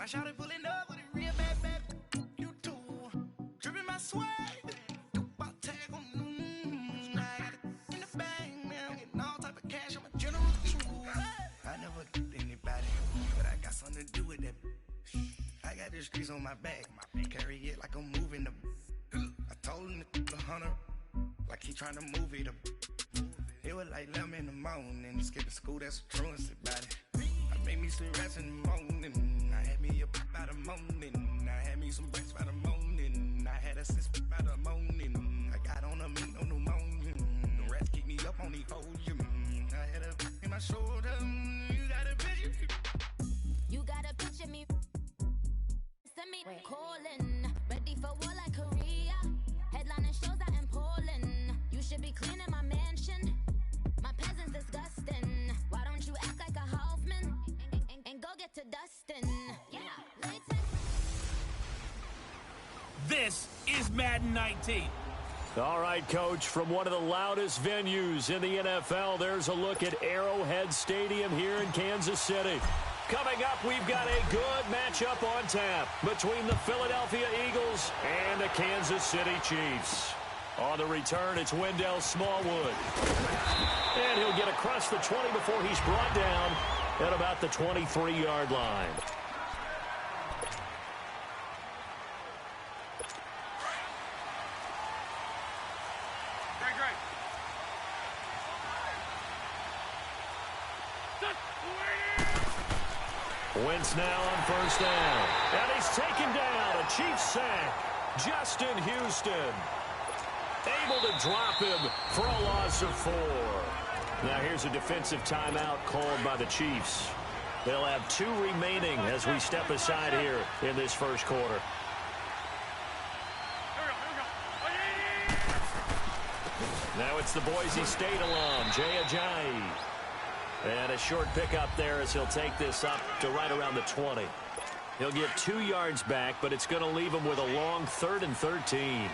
shot it pulling up with a real bad, bad. You too. Dripping my swag. About tag on I got it in the bag, man. I'm getting all type of cash. I'm a general too. I never did anybody, but I got something to do with that. I got the streets on my back. Carry it like I'm moving the. I told him the 100, like he trying to move it up. It was like 11 in the morning. Skipping school, that's the truancy about it. I made me some rats in the morning. I had me a pop by the morning. I had me some breaks by the morning. I had a sis by the morning. I got on a meat on the morning. The rats keep me up on the podium. I had a in my shoulder. You got a picture. You got a picture me. Send me calling. Ready for war like Korea. Headlining shows out in Poland. You should be cleaning my mansion. My peasants disgusting. Why don't you act like a Hoffman and go get to Dustin? Yeah, latex. This is Madden 19. All right, Coach, from one of the loudest venues in the NFL, there's a look at Arrowhead Stadium here in Kansas City. Coming up, we've got a good matchup on tap between the Philadelphia Eagles and the Kansas City Chiefs. On the return, it's Wendell Smallwood. And he'll get across the 20 before he's brought down at about the 23-yard line. Wentz now on first down. And he's taken down. A Chiefs sack. Justin Houston able to drop him for a loss of 4. Now here's a defensive timeout called by the Chiefs. They'll have 2 remaining as we step aside here in this first quarter. Now it's the Boise State alum, Jay Ajayi. And a short pickup there as he'll take this up to right around the 20. He'll get 2 yards back, but it's going to leave him with a long 3rd and 13.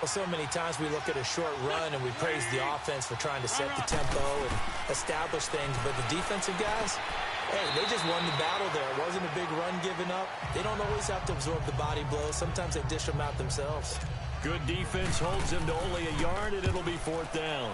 Well, so many times we look at a short run and we praise the offense for trying to set the tempo and establish things. But the defensive guys, hey, they just won the battle there. It wasn't a big run given up. They don't always have to absorb the body blows. Sometimes they dish them out themselves. Good defense holds him to only a yard, and it'll be 4th down.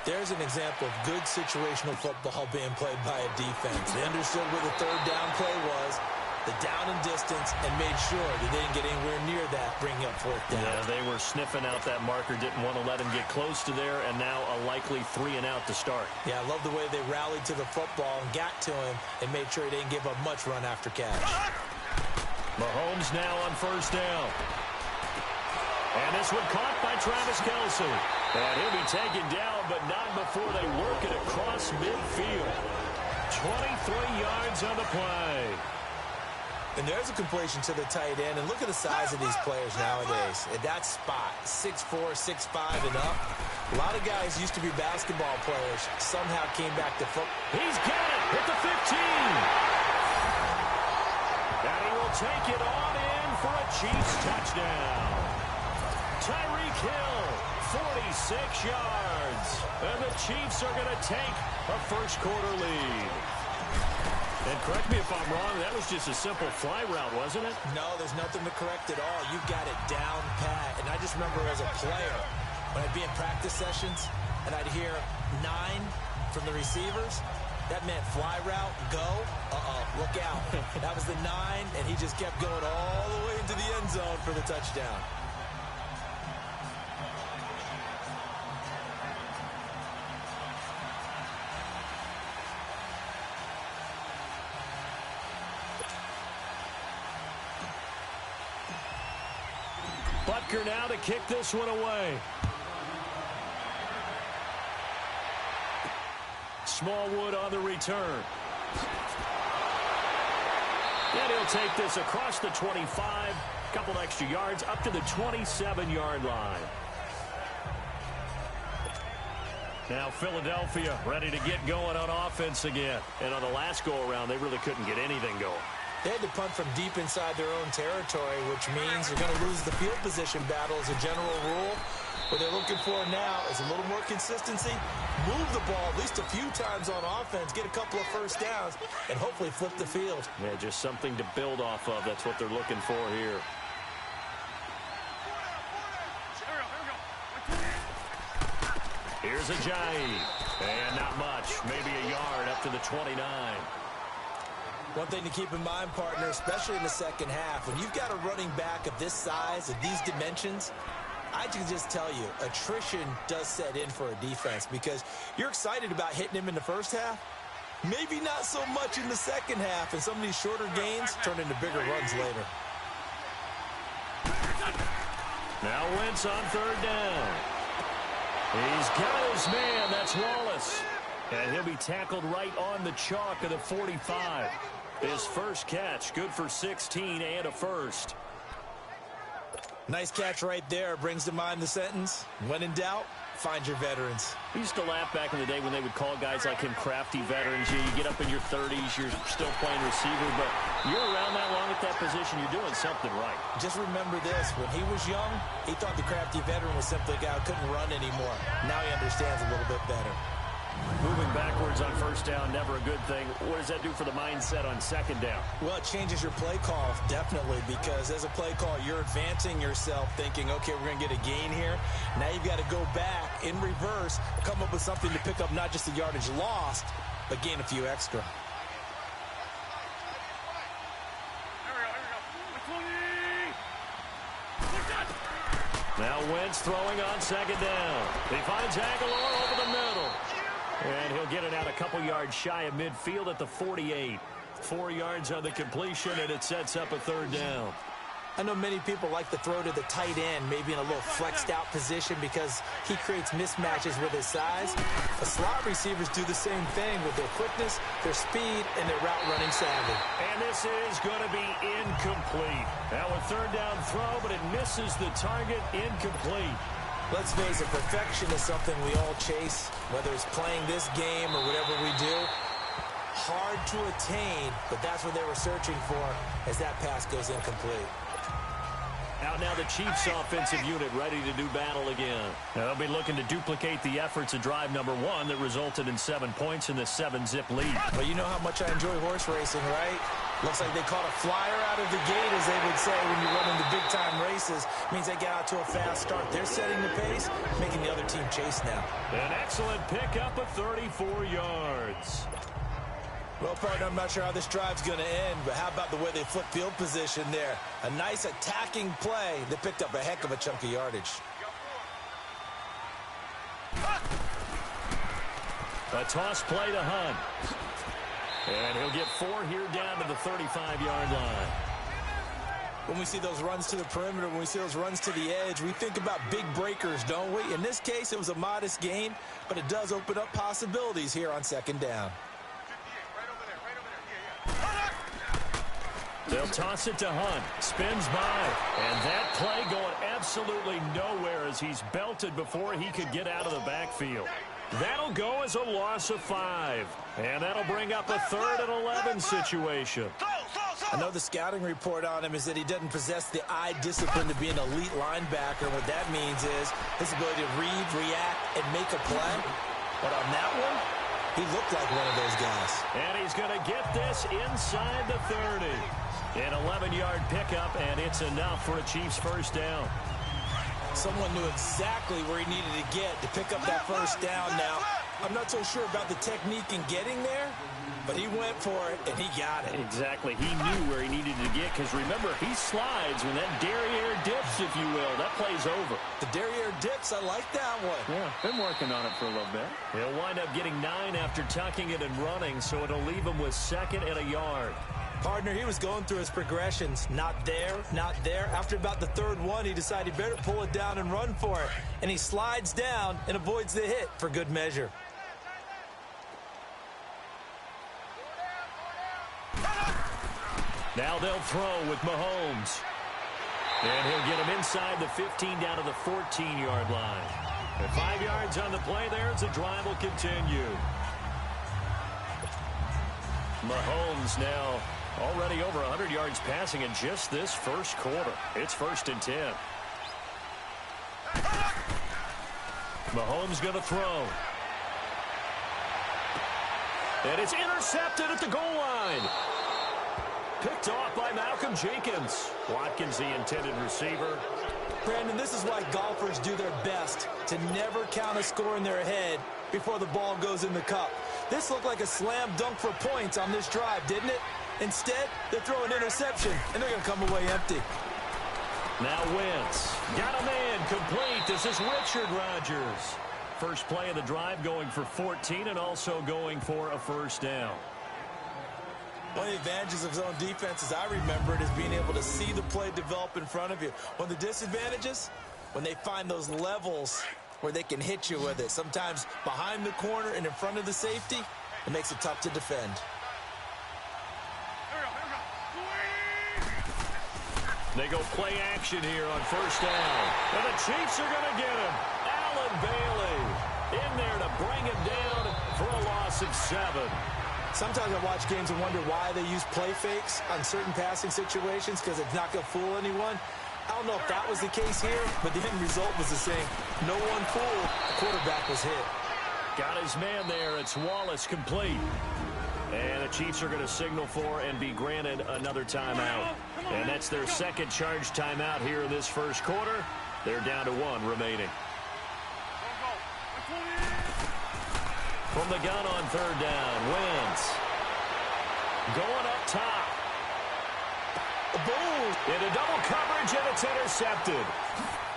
There's an example of good situational football being played by a defense. They understood where the 3rd down play was, the down and distance, and made sure that they didn't get anywhere near that, bringing up 4th down. Yeah, they were sniffing out that marker, didn't want to let him get close to there, and now a likely 3 and out to start. Yeah, I love the way they rallied to the football and got to him and made sure he didn't give up much run after catch. Mahomes now on first down. And this one caught by Travis Kelce. And he'll be taken down, but not before they work it across midfield. 23 yards on the play. And there's a completion to the tight end. And look at the size of these players nowadays. At that spot, 6'4", 6'5", and up. A lot of guys used to be basketball players. Somehow came back to football. He's got it at the 15. And he will take it on in for a Chiefs touchdown. Tyreek Hill, 46 yards. And the Chiefs are going to take a first-quarter lead. And correct me if I'm wrong, that was just a simple fly route, wasn't it? No, there's nothing to correct at all. You got it down pat. And I just remember as a player, when I'd be in practice sessions, and I'd hear 9 from the receivers, that meant fly route, go, look out. That was the 9, and he just kept going all the way into the end zone for the touchdown. Butker now to kick this one away. Smallwood on the return. And he'll take this across the 25. Couple extra yards up to the 27-yard line. Now Philadelphia ready to get going on offense again. And on the last go-around, they really couldn't get anything going. They had to punt from deep inside their own territory, which means they're going to lose the field position battle as a general rule. What they're looking for now is a little more consistency, move the ball at least a few times on offense, get a couple of first downs, and hopefully flip the field. Yeah, just something to build off of. That's what they're looking for here. Here's a jive. And not much. Maybe a yard up to the 29. One thing to keep in mind, partner, especially in the second half, when you've got a running back of this size, of these dimensions, I can just tell you, attrition does set in for a defense because you're excited about hitting him in the first half. Maybe not so much in the second half, and some of these shorter gains turn into bigger runs later. Now Wentz on third down. He's got his man. That's Wallace. And he'll be tackled right on the chalk of the 45. His first catch, good for 16 and a first. Nice catch right there. Brings to mind the sentence, when in doubt, find your veterans. We used to laugh back in the day when they would call guys like him crafty veterans. You get up in your 30s, you're still playing receiver, but you're around that long at that position, you're doing something right. Just remember this, when he was young, he thought the crafty veteran was simply a guy who couldn't run anymore. Now he understands a little bit better. Moving backwards on first down, never a good thing. What does that do for the mindset on second down? Well, it changes your play call, definitely, because as a play call, you're advancing yourself thinking, okay, we're going to get a gain here. Now you've got to go back in reverse, come up with something to pick up not just the yardage lost, but gain a few extra. Now Wentz throwing on second down. He finds Aguilar over the middle. And he'll get it out a couple yards shy of midfield at the 48. 4 yards on the completion, and it sets up a third down. I know many people like to throw to the tight end, maybe in a little flexed out position because he creates mismatches with his size. The slot receivers do the same thing with their quickness, their speed, and their route running savvy. And this is going to be incomplete. Now a third down throw, but it misses the target. Incomplete. Let's face it, perfection is something we all chase, whether it's playing this game or whatever we do. Hard to attain, but that's what they were searching for as that pass goes incomplete. Out now the Chiefs offensive unit ready to do battle again. Now they'll be looking to duplicate the efforts of drive number 1 that resulted in 7 points in the 7-zip lead. Well, you know how much I enjoy horse racing, right? Looks like they caught a flyer out of the gate, as they would say when you run into big-time races. Means they get out to a fast start. They're setting the pace, making the other team chase now. An excellent pickup of 34 yards. Well, partner, I'm not sure how this drive's going to end, but how about the way they flip field position there? A nice attacking play that picked up a heck of a chunk of yardage. A toss play to Hunt. And he'll get 4 here down to the 35-yard line. When we see those runs to the perimeter, when we see those runs to the edge, we think about big breakers, don't we? In this case, it was a modest gain, but it does open up possibilities here on second down. They'll toss it to Hunt. Spins by. And that play going absolutely nowhere as he's belted before he could get out of the backfield. That'll go as a loss of 5. And that'll bring up a 3rd and 11 situation. I know the scouting report on him is that he doesn't possess the eye discipline to be an elite linebacker. What that means is his ability to read, react, and make a play. But on that one, he looked like one of those guys. And he's going to get this inside the 30. An 11-yard pickup, and it's enough for a Chiefs first down. Someone knew exactly where he needed to get to pick up that first down. Now, I'm not so sure about the technique in getting there, but he went for it, and he got it. Exactly. He knew where he needed to get, because remember, he slides when that derriere dips, if you will. That play's over. The derriere dips, I like that one. Yeah, been working on it for a little bit. He'll wind up getting 9 after tucking it and running, so it'll leave him with 2nd and a yard. Partner, he was going through his progressions. Not there, not there. After about the 3rd one, he decided he better pull it down and run for it. And he slides down and avoids the hit for good measure. Now they'll throw with Mahomes. And he'll get him inside the 15 down to the 14-yard line. And 5 yards on the play there as the drive will continue. Mahomes now already over 100 yards passing in just this first quarter. It's 1st and 10. Mahomes going to throw. And it's intercepted at the goal line. Picked off by Malcolm Jenkins. Watkins, the intended receiver. Brandon, this is why golfers do their best to never count a score in their head before the ball goes in the cup. This looked like a slam dunk for points on this drive, didn't it? Instead, they throw an interception, and they're going to come away empty. Now Wentz. Got a man complete. This is Richard Rodgers. First play of the drive, going for 14 and also going for a first down. One of the advantages of zone defense, as I remember it, is being able to see the play develop in front of you. One of the disadvantages, when they find those levels where they can hit you with it. Sometimes behind the corner and in front of the safety, it makes it tough to defend. They go play action here on first down. And the Chiefs are going to get him. Allen Bailey in there to bring him down for a loss of 7. Sometimes I watch games and wonder why they use play fakes on certain passing situations because it's not going to fool anyone. I don't know if that was the case here, but the end result was the same. No one fooled. The quarterback was hit. Got his man there. It's Wallace complete. And the Chiefs are going to signal for and be granted another timeout. And that's their second charge timeout here in this first quarter. They're down to 1 remaining. From the gun on third down, Wentz. Going up top. Boom! Into double coverage, and it's intercepted.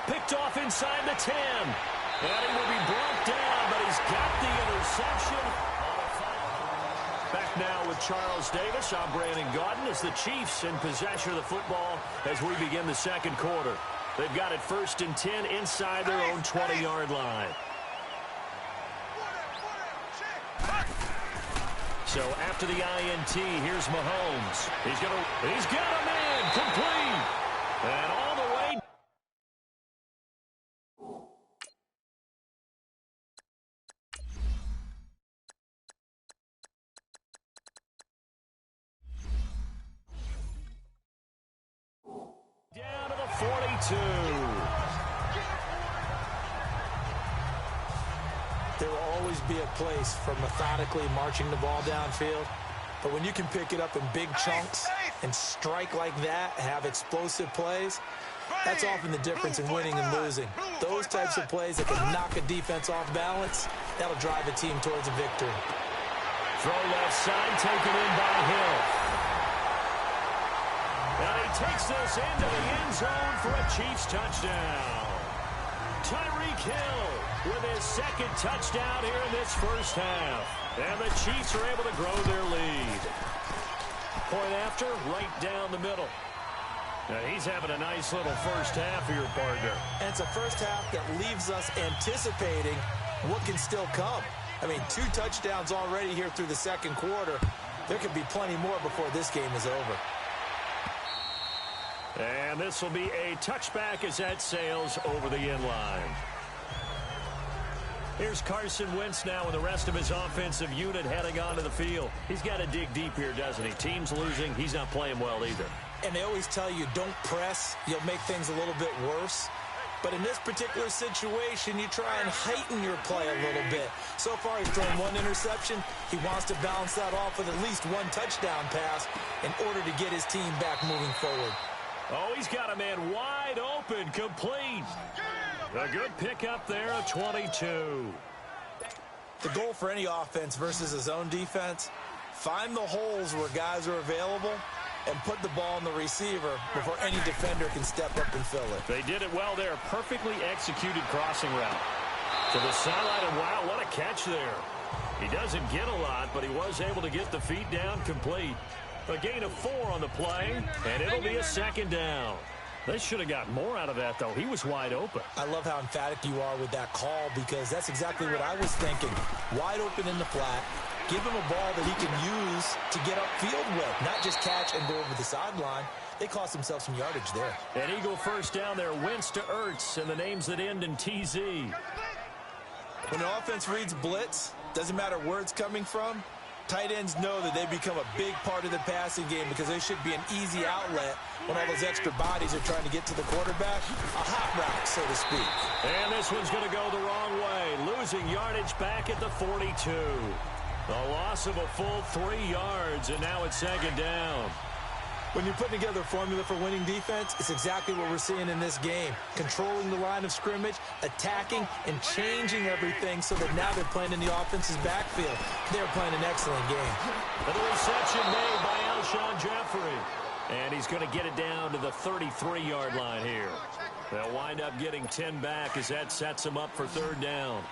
Picked off inside the 10. And he will be brought down, but he's got the interception. Back now with Charles Davis. I'm Brandon Gaudin as the Chiefs in possession of the football as we begin the second quarter. They've got it 1st and 10 inside their own 20-yard line. So after the INT, here's Mahomes. He's got a man complete. And all the way. Down to the 42. There will always be a place for methodically marching the ball downfield. But when you can pick it up in big chunks and strike like that, have explosive plays, that's often the difference in winning and losing. Those types of plays that can knock a defense off balance, that'll drive a team towards a victory. Throw left side, taken in by Hill. And he takes this into the end zone for a Chiefs touchdown. Tyreek Hill with his second touchdown here in this first half. And the Chiefs are able to grow their lead. Point after, right down the middle. Now he's having a nice little first half here, partner. And it's a first half that leaves us anticipating what can still come. I mean, 2 touchdowns already here through the second quarter. There could be plenty more before this game is over. And this will be a touchback as that sails over the end line. Here's Carson Wentz now with the rest of his offensive unit heading onto the field. He's got to dig deep here, doesn't he? Team's losing. He's not playing well either. And they always tell you, don't press. You'll make things a little bit worse. But in this particular situation, you try and heighten your play a little bit. So far, he's thrown 1 interception. He wants to balance that off with at least 1 touchdown pass in order to get his team back moving forward. Oh, he's got a man wide open, complete. A good pickup there, a 22. The goal for any offense versus a zone defense, find the holes where guys are available and put the ball in the receiver before any defender can step up and fill it. They did it well there. Perfectly executed crossing route. To the sideline, and wow, what a catch there. He doesn't get a lot, but he was able to get the feet down complete. A gain of 4 on the play, and it'll be a second down. They should have got more out of that, though. He was wide open. I love how emphatic you are with that call because that's exactly what I was thinking. Wide open in the flat. Give him a ball that he can use to get upfield with, not just catch and go over the sideline. They cost themselves some yardage there. An Eagle first down there. Wentz to Ertz, and the names that end in TZ. When an offense reads blitz, doesn't matter where it's coming from, tight ends know that they become a big part of the passing game because they should be an easy outlet when all those extra bodies are trying to get to the quarterback. A hot route, so to speak. And this one's going to go the wrong way. Losing yardage back at the 42. A loss of a full 3 yards, and now it's second down. When you're putting together a formula for winning defense, it's exactly what we're seeing in this game. Controlling the line of scrimmage, attacking, and changing everything so that now they're playing in the offense's backfield. They're playing an excellent game. And the reception made by Alshon Jeffrey. And he's going to get it down to the 33-yard line here. They'll wind up getting 10 back as that sets them up for third down.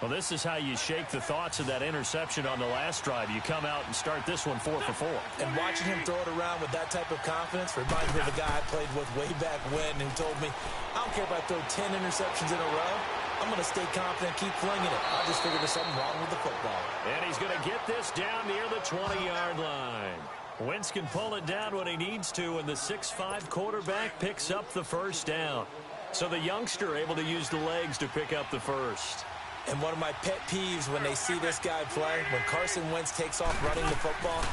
Well, this is how you shake the thoughts of that interception on the last drive. You come out and start this one 4 for 4. And watching him throw it around with that type of confidence reminds me of a guy I played with way back when who told me, I don't care if I throw 10 interceptions in a row. I'm going to stay confident, keep flinging it. I just figured there's something wrong with the football. And he's going to get this down near the 20-yard line. Wentz can pull it down when he needs to, and the 6'5" quarterback picks up the first down. So the youngster able to use the legs to pick up the first. And one of my pet peeves when they see this guy play, when Carson Wentz takes off running the football,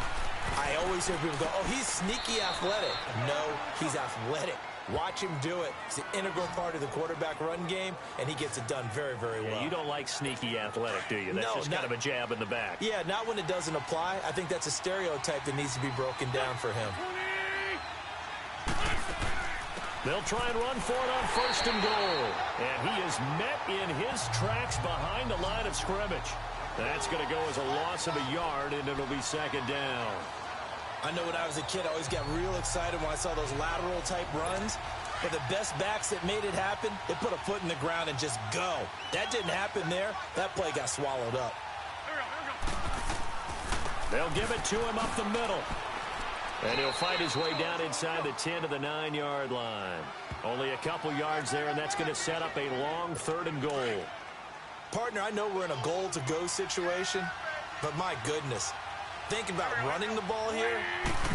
I always hear people go, oh, he's sneaky athletic. No, he's athletic. Watch him do it. It's an integral part of the quarterback run game, and he gets it done very, very well. You don't like sneaky athletic, do you? That's no, just kind of a jab in the back. Yeah, not when it doesn't apply. I think that's a stereotype that needs to be broken down for him. They'll try and run for it on first and goal. And he is met in his tracks behind the line of scrimmage. That's going to go as a loss of a yard, and it'll be second down. I know when I was a kid, I always got real excited when I saw those lateral-type runs. But the best backs that made it happen, they put a foot in the ground and just go. That didn't happen there. That play got swallowed up. They'll give it to him up the middle. And he'll fight his way down inside the 10 to the 9-yard line. Only a couple yards there, and that's going to set up a long third and goal. Partner, I know we're in a goal-to-go situation, but my goodness. Thinking about running the ball here,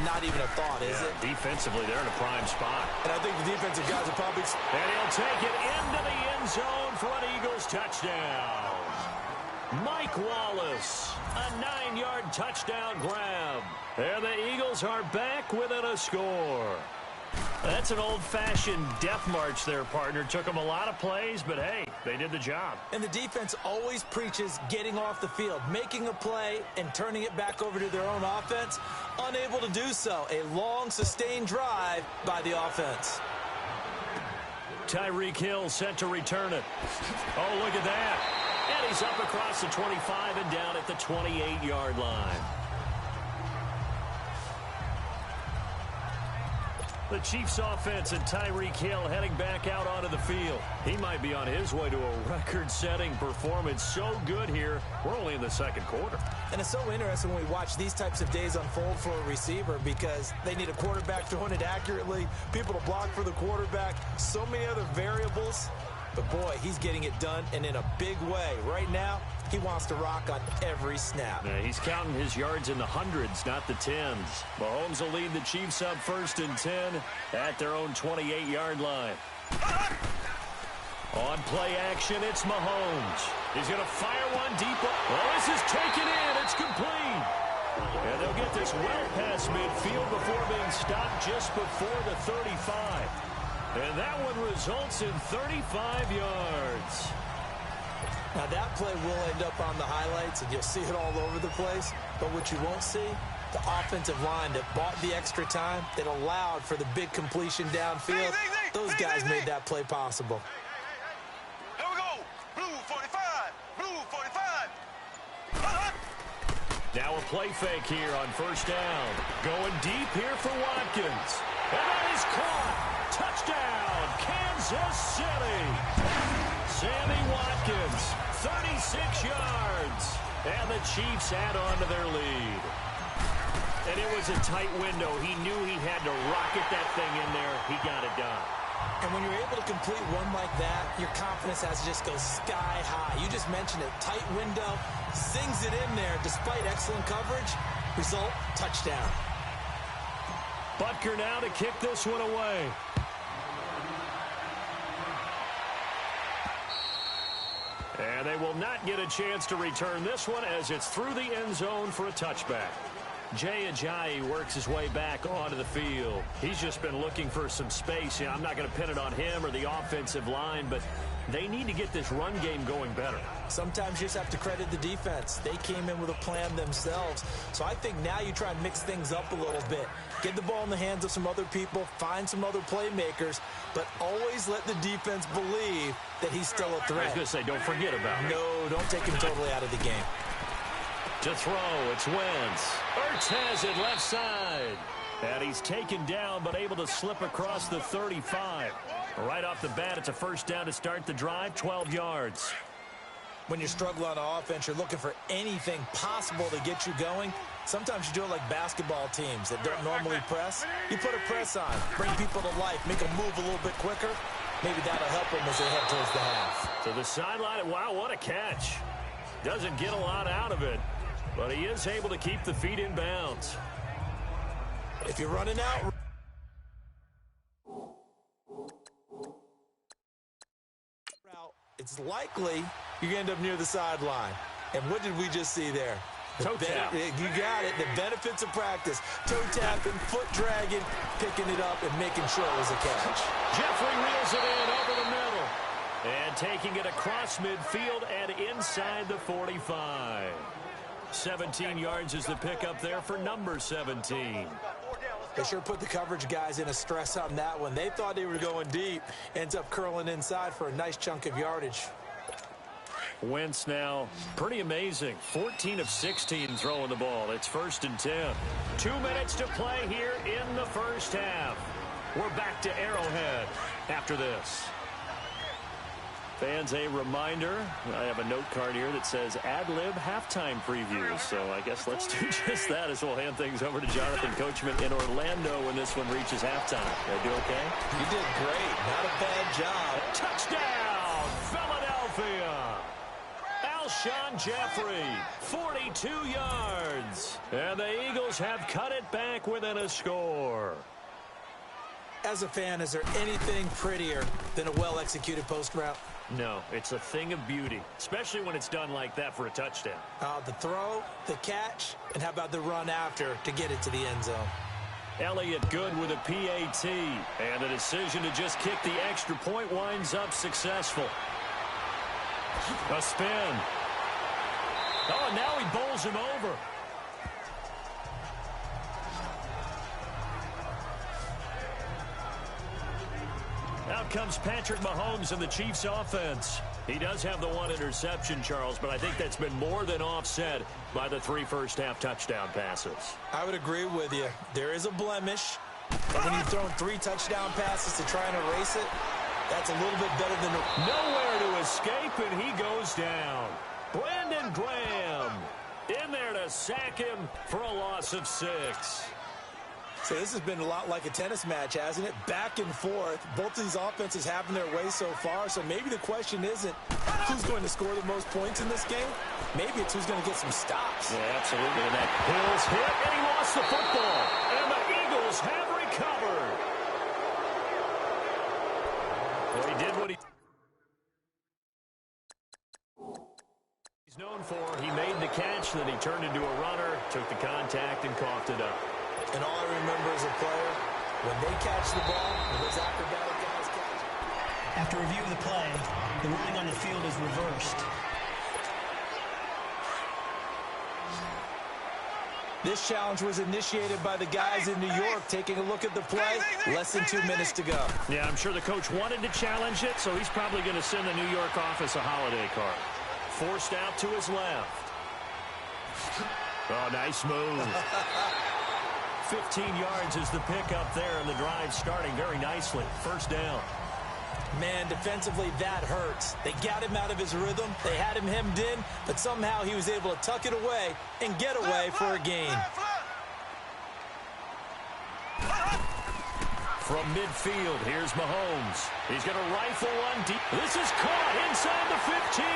not even a thought, is it? Defensively, they're in a prime spot. And I think the defensive guys are probably... And he'll take it into the end zone for an Eagles touchdown. Mike Wallace, a 9-yard touchdown grab. And the Eagles are back within a score. That's an old-fashioned death march there, partner. Took them a lot of plays, but hey, they did the job. And the defense always preaches getting off the field, making a play, and turning it back over to their own offense. Unable to do so. A long, sustained drive by the offense. Tyreek Hill set to return it. Oh, look at that. And he's up across the 25 and down at the 28-yard line. The Chiefs offense and Tyreek Hill heading back out onto the field. He might be on his way to a record-setting performance. So good here. We're only in the second quarter. And it's so interesting when we watch these types of days unfold for a receiver because they need a quarterback throwing it accurately, people to block for the quarterback, so many other variables. But, boy, he's getting it done and in a big way. Right now, he wants to rock on every snap. Yeah, he's counting his yards in the hundreds, not the tens. Mahomes will lead the Chiefs up first and 10 at their own 28-yard line. On play action, it's Mahomes. He's going to fire one deep. Well, this is taken in. It's complete. And they'll get this well past midfield before being stopped just before the 35. And that one results in 35 yards. Now, that play will end up on the highlights, and you'll see it all over the place. But what you won't see, the offensive line that bought the extra time, that allowed for the big completion downfield. Those guys made that play possible. Here we go. Blue 45. Blue 45. Now a play fake here on first down. Going deep here for Watkins. And that is caught. Touchdown, Kansas City. Sammy Watkins, 36 yards. And the Chiefs add on to their lead. And it was a tight window. He knew he had to rocket that thing in there. He got it done. And when you're able to complete one like that, your confidence has to just go sky high. You just mentioned it. Tight window, zings it in there despite excellent coverage. Result, touchdown. Butker now to kick this one away. And they will not get a chance to return this one as it's through the end zone for a touchback. Jay Ajayi works his way back onto the field. He's just been looking for some space. I'm not going to pin it on him or the offensive line, but they need to get this run game going better. Sometimes you just have to credit the defense. They came in with a plan themselves. So I think now you try and mix things up a little bit. Get the ball in the hands of some other people, find some other playmakers, but always let the defense believe that he's still a threat. I was going to say, don't forget about it. No, don't take him totally out of the game. To throw, it's Wentz. Ertz has it left side. And he's taken down, but able to slip across the 35. Right off the bat, it's a first down to start the drive, 12 yards. When you're struggling on offense, you're looking for anything possible to get you going. Sometimes you do it like basketball teams that don't normally press. You put a press on, bring people to life, make them move a little bit quicker. Maybe that'll help them as they head towards the half. To the sideline, wow, what a catch. Doesn't get a lot out of it, but he is able to keep the feet in bounds. If you're running out, it's likely you're going to end up near the sideline. And what did we just see there? Toe tap. You got it. The benefits of practice. Toe tapping, foot dragging, picking it up, and making sure it was a catch. Jeffrey reels it in over the middle. And taking it across midfield and inside the 45. 17 yards is the pickup there for number 17. They sure put the coverage guys in a stress on that one. They thought they were going deep. Ends up curling inside for a nice chunk of yardage. Wentz now, pretty amazing. 14 of 16 throwing the ball. It's 1st and 10. 2 minutes to play here in the first half. We're back to Arrowhead after this. Fans, a reminder, I have a note card here that says ad-lib halftime previews, so I guess let's do just that as we'll hand things over to Jonathan Coachman in Orlando when this one reaches halftime. Did I do okay? You did great. Not a bad job. Touchdown, Philadelphia! Alshon Jeffrey, 42 yards. And the Eagles have cut it back within a score. As a fan, is there anything prettier than a well-executed post route? No, it's a thing of beauty, especially when it's done like that for a touchdown. The throw, the catch, and how about the run after to get it to the end zone? Elliott good with a PAT, and the decision to just kick the extra point winds up successful. A spin. Oh, and now he bowls him over. Out comes Patrick Mahomes in the Chiefs offense. He does have the one interception, Charles, but I think that's been more than offset by the 3 first-half touchdown passes. I would agree with you. There is a blemish, but when you've thrown 3 touchdown passes to try and erase it, that's a little bit better than... Nowhere to escape, and he goes down. Brandon Graham in there to sack him for a loss of 6. So this has been a lot like a tennis match, hasn't it? Back and forth. Both of these offenses having their way so far. So maybe the question isn't who's going to score the most points in this game. Maybe it's who's going to get some stops. Yeah, absolutely. And that Hills hit, and he lost the football. And the Eagles have recovered. Well, he did what he's known for. He made the catch, then he turned into a runner, took the contact, and coughed it up. And all I remember as a player, when they catch the ball, when those acrobatic guys catch it. After review of the play, the ruling on the field is reversed. This challenge was initiated by the guys in New York. Taking a look at the play, less than 2 minutes to go. Yeah, I'm sure the coach wanted to challenge it, so he's probably going to send the New York office a holiday card. Forced out to his left. Oh, nice move. 15 yards is the pickup there, and the drive starting very nicely. First down. Man, defensively, that hurts. They got him out of his rhythm. They had him hemmed in, but somehow he was able to tuck it away and get away for a gain. From midfield, here's Mahomes. He's going to rifle one deep. This is caught inside the 15.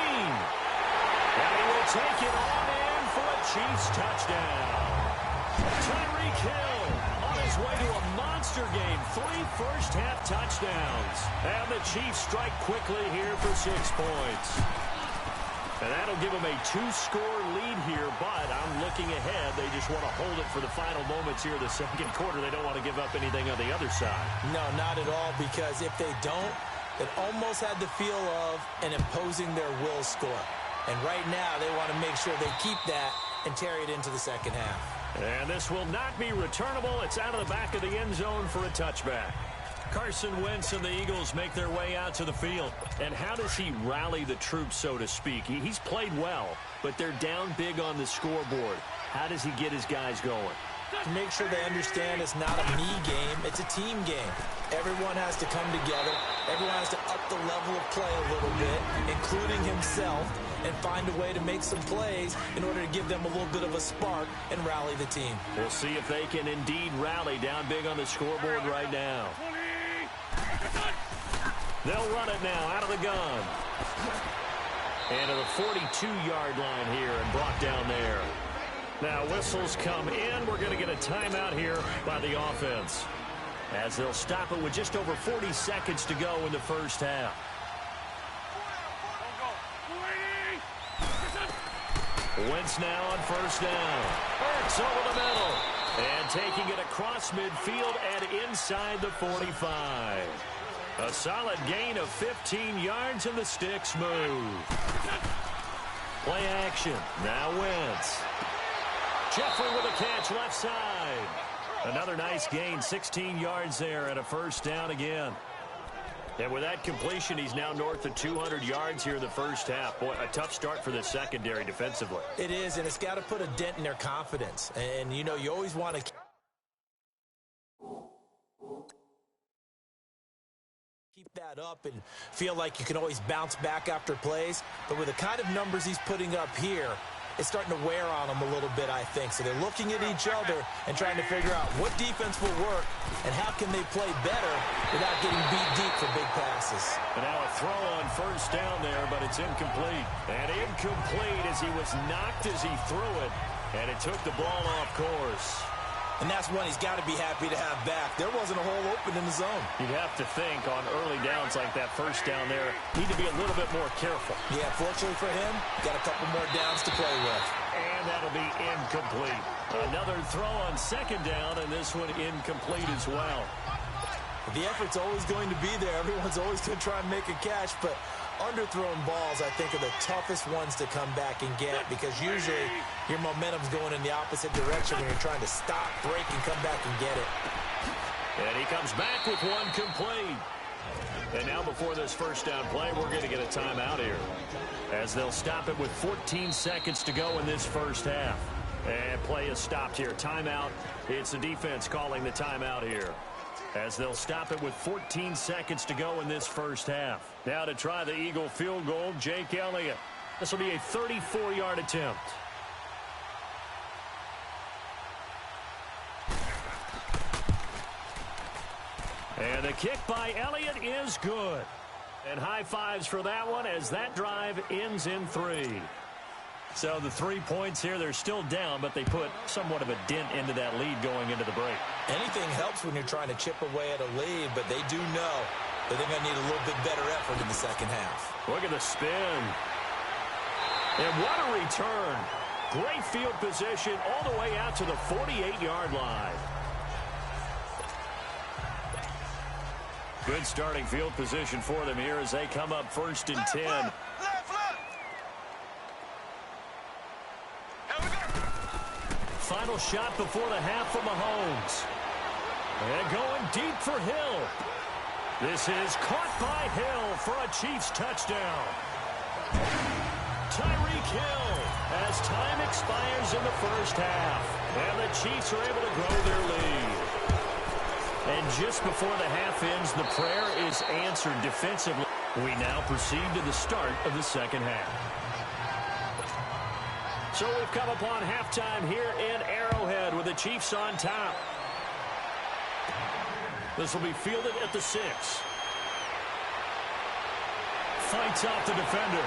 And he will take it on in for a Chiefs touchdown. Tyreek Hill on his way to a monster game. 3 first-half touchdowns. And the Chiefs strike quickly here for 6 points. And that'll give them a 2-score lead here, but I'm looking ahead. They just want to hold it for the final moments here of the second quarter. They don't want to give up anything on the other side. No, not at all, because if they don't, it almost had the feel of an imposing their will score. And right now, they want to make sure they keep that and carry it into the second half. And this will not be returnable. It's out of the back of the end zone for a touchback. Carson Wentz and the Eagles make their way out to the field. And how does he rally the troops, so to speak? He's played well, but they're down big on the scoreboard. How does he get his guys going? To make sure they understand it's not a me game, it's a team game. Everyone has to come together. Everyone has to up the level of play a little bit, including himself, and find a way to make some plays in order to give them a little bit of a spark and rally the team. We'll see if they can indeed rally down big on the scoreboard right now. They'll run it now out of the gun. And to the 42-yard line here and brought down there. Now whistles come in. We're going to get a timeout here by the offense, as they'll stop it with just over 40 seconds to go in the first half. Wentz now on first down. Hurts over the middle. And taking it across midfield and inside the 45. A solid gain of 15 yards and the sticks move. Play action. Now Wentz. Jeffrey with a catch left side. Another nice gain, 16 yards there and a first down again. And with that completion, he's now north of 200 yards here in the first half. Boy, a tough start for the secondary defensively. It is, and it's got to put a dent in their confidence. And, you know, you always want to keep that up and feel like you can always bounce back after plays. But with the kind of numbers he's putting up here, it's starting to wear on them a little bit, I think. So they're looking at each other and trying to figure out what defense will work and how can they play better without getting beat deep for big passes. And now a throw on first down there, but it's incomplete. And incomplete as he was knocked as he threw it, and it took the ball off course. And that's one he's got to be happy to have back. There wasn't a hole open in the zone. You'd have to think on early downs like that first down there, need to be a little bit more careful. Yeah, fortunately for him, got a couple more downs to play with. And that'll be incomplete. Another throw on second down, and this one incomplete as well. The effort's always going to be there. Everyone's always going to try and make a catch, but underthrown balls, I think, are the toughest ones to come back and get, because usually your momentum's going in the opposite direction when you're trying to stop, break, and come back and get it. And he comes back with one complete. And now before this first down play, we're going to get a timeout here, as they'll stop it with 14 seconds to go in this first half. And play is stopped here. Timeout. It's the defense calling the timeout here, as they'll stop it with 14 seconds to go in this first half. Now to try the Eagle field goal, Jake Elliott. This will be a 34-yard attempt. And the kick by Elliott is good. And high fives for that one, as that drive ends in 3. So the 3 points here, they're still down, but they put somewhat of a dent into that lead going into the break. Anything helps when you're trying to chip away at a lead, but they do know that they're going to need a little bit better effort in the second half. Look at the spin. And what a return. Great field position all the way out to the 48-yard line. Good starting field position for them here as they come up first and 10. Final shot before the half from Mahomes. And going deep for Hill. This is caught by Hill for a Chiefs touchdown. Tyreek Hill, as time expires in the first half. And the Chiefs are able to grow their lead. And just before the half ends, the prayer is answered defensively. We now proceed to the start of the second half. So we've come upon halftime here in Arrowhead with the Chiefs on top. This will be fielded at the 6. Fights off the defender.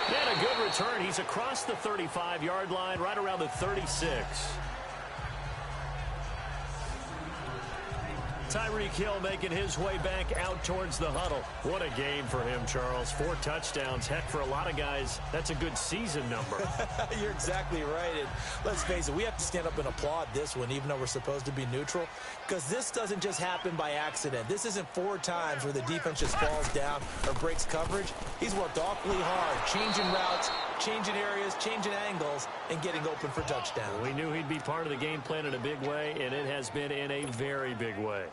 And a good return. He's across the 35-yard line, right around the 36. Tyreek Hill making his way back out towards the huddle. What a game for him, Charles. 4 touchdowns. Heck, for a lot of guys, that's a good season number. You're exactly right. And let's face it, we have to stand up and applaud this one, even though we're supposed to be neutral, because this doesn't just happen by accident. This isn't 4 times where the defense just falls down or breaks coverage. He's worked awfully hard, changing routes, changing areas, changing angles, and getting open for touchdown. We knew he'd be part of the game plan in a big way, and it has been in a very big way.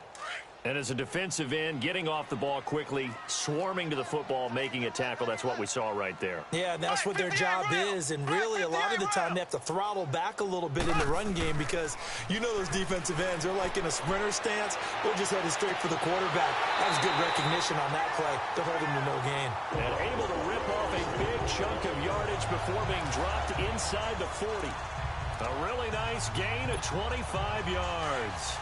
And as a defensive end, getting off the ball quickly, swarming to the football, making a tackle, that's what we saw right there. Yeah, and that's what their job is. And really, a lot of the time, they have to throttle back a little bit in the run game because you know those defensive ends, they're like in a sprinter stance. They're just headed straight for the quarterback. That was good recognition on that play to hold him to no gain. And able to rip off a big chunk of yardage before being dropped inside the 40. A really nice gain of 25 yards.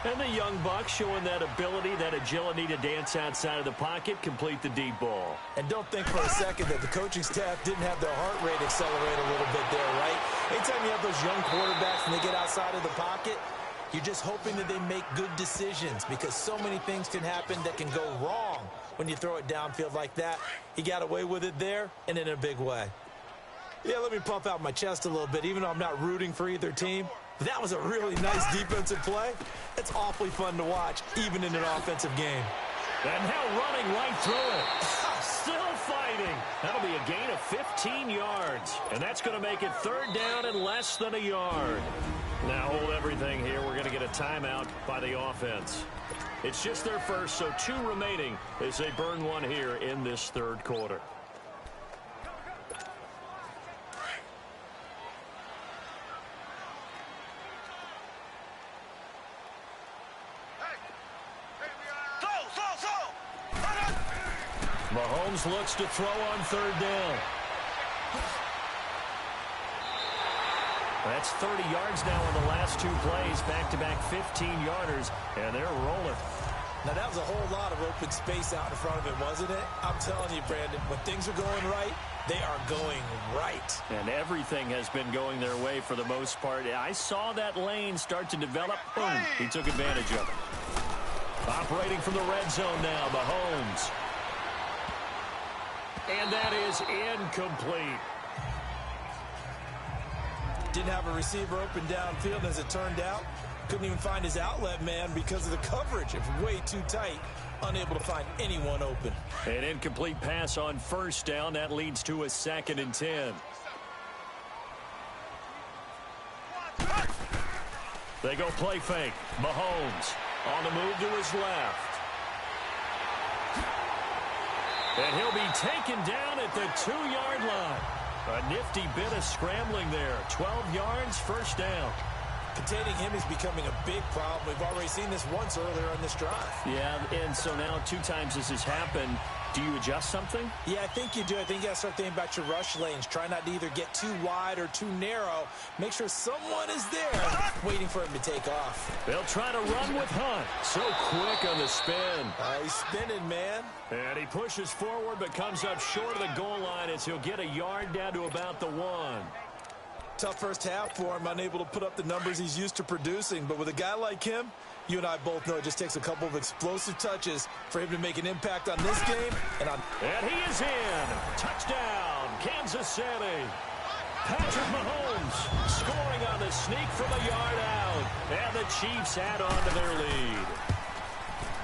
And the young buck showing that ability, that agility to dance outside of the pocket, complete the deep ball. And don't think for a second that the coaching staff didn't have their heart rate accelerate a little bit there, right? Anytime you have those young quarterbacks and they get outside of the pocket, you're just hoping that they make good decisions because so many things can happen that can go wrong when you throw it downfield like that. He got away with it there and in a big way. Yeah, let me puff out my chest a little bit, even though I'm not rooting for either team. That was a really nice defensive play. It's awfully fun to watch, even in an offensive game. And now running right through it. Still fighting. That'll be a gain of 15 yards. And that's going to make it 3rd down and less than a yard. Now hold everything here. We're going to get a timeout by the offense. It's just their first, so 2 remaining as they burn one here in this 3rd quarter. Mahomes looks to throw on 3rd down. That's 30 yards now in the last 2 plays. Back-to-back 15-yarders, and they're rolling. Now, that was a whole lot of open space out in front of him, wasn't it? I'm telling you, Brandon, when things are going right, they are going right. And everything has been going their way for the most part. I saw that lane start to develop. Boom, he took advantage of it. Operating from the red zone now, Mahomes. And that is incomplete. Didn't have a receiver open downfield, as it turned out. Couldn't even find his outlet man because of the coverage. It's way too tight. Unable to find anyone open. An incomplete pass on 1st down. That leads to a 2nd and 10. They go play fake. Mahomes on the move to his left. And he'll be taken down at the 2-yard line. A nifty bit of scrambling there. 12 yards, 1st down. Containing him is becoming a big problem. We've already seen this once earlier in this drive. Yeah, and so now 2 times this has happened. Do you adjust something? Yeah, I think you do. I think you got to start thinking about your rush lanes. Try not to either get too wide or too narrow. Make sure someone is there waiting for him to take off. They'll try to run with Hunt. So quick on the spin. He's spinning, man. And he pushes forward but comes up short of the goal line as he'll get a yard down to about the 1. Tough first half for him, unable to put up the numbers he's used to producing. But with a guy like him, you and I both know it just takes a couple of explosive touches for him to make an impact on this game. And he is in. Touchdown, Kansas City. Patrick Mahomes scoring on the sneak from a yard out. And the Chiefs add on to their lead.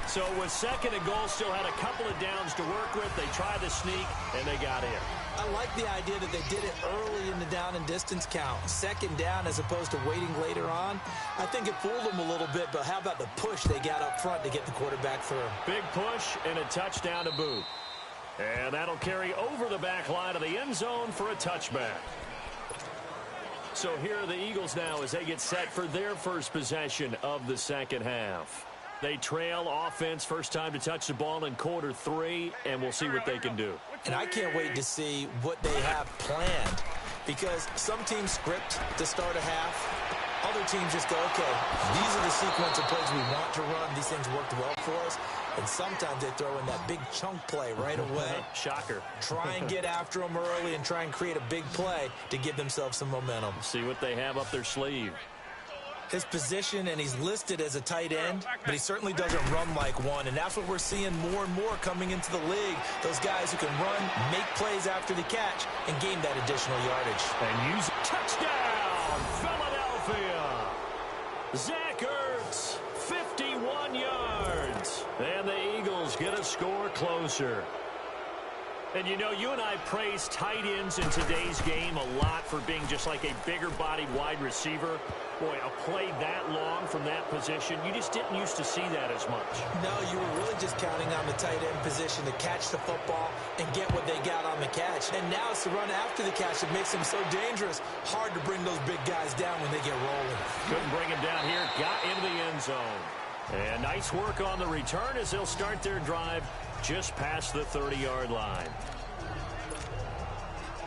So it was 2nd and goal, still had a couple of downs to work with. They tried the sneak, and they got in. I like the idea that they did it early in the down and distance count. 2nd down as opposed to waiting later on. I think it fooled them a little bit, but how about the push they got up front to get the quarterback through? Big push and a touchdown to boot. And that'll carry over the back line of the end zone for a touchback. So here are the Eagles now as they get set for their first possession of the 2nd half. They trail offense, first time to touch the ball in quarter 3, and we'll see what they can do. And I can't wait to see what they have planned, because some teams script to start a half. Other teams just go, okay, these are the sequence of plays we want to run. These things worked well for us. And sometimes they throw in that big chunk play right away. Shocker. Try and get after them early and try and create a big play to give themselves some momentum. See what they have up their sleeve. his position, and he's listed as a tight end, but he certainly doesn't run like one, and that's what we're seeing more and more coming into the league. Those guys who can run, make plays after the catch, and gain that additional yardage. And use touchdown, Philadelphia. Zach Ertz, 51 yards. And the Eagles get a score closer. And, you know, you and I praise tight ends in today's game a lot for being just like a bigger-bodied wide receiver. Boy, a play that long from that position, you just didn't used to see that as much. No, you were really just counting on the tight end position to catch the football and get what they got on the catch. And now it's the run after the catch that makes them so dangerous. Hard to bring those big guys down when they get rolling. Couldn't bring him down here. Got into the end zone. And nice work on the return as they'll start their drive just past the 30-yard line.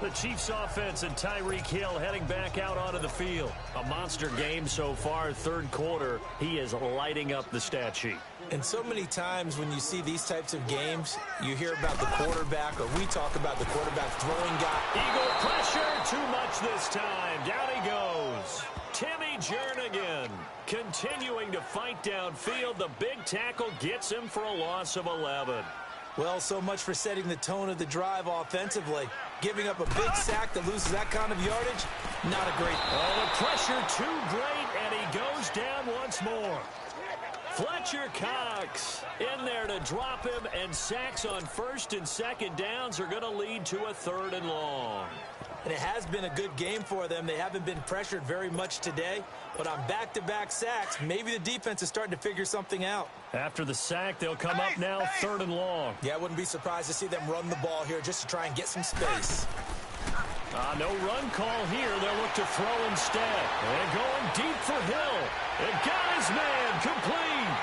The Chiefs offense and Tyreek Hill heading back out onto the field. A monster game so far, third quarter. He is lighting up the stat sheet. And so many times when you see these types of games, you hear about the quarterback, or we talk about the quarterback throwing guy. Eagle pressure, too much this time. Down he goes. Timmy Jernigan continuing to fight downfield. The big tackle gets him for a loss of 11. Well, so much for setting the tone of the drive offensively. Giving up a big sack that loses that kind of yardage, not a great. Oh, the pressure too great, and he goes down once more. Fletcher Cox in there to drop him, and sacks on first and second downs are going to lead to a third and long. And it has been a good game for them. They haven't been pressured very much today, but on back-to-back sacks, maybe the defense is starting to figure something out. After the sack, they'll come up now third and long. Yeah, I wouldn't be surprised to see them run the ball here just to try and get some space. No run call here. They'll look to throw instead. And going deep for Hill. It got his man complete.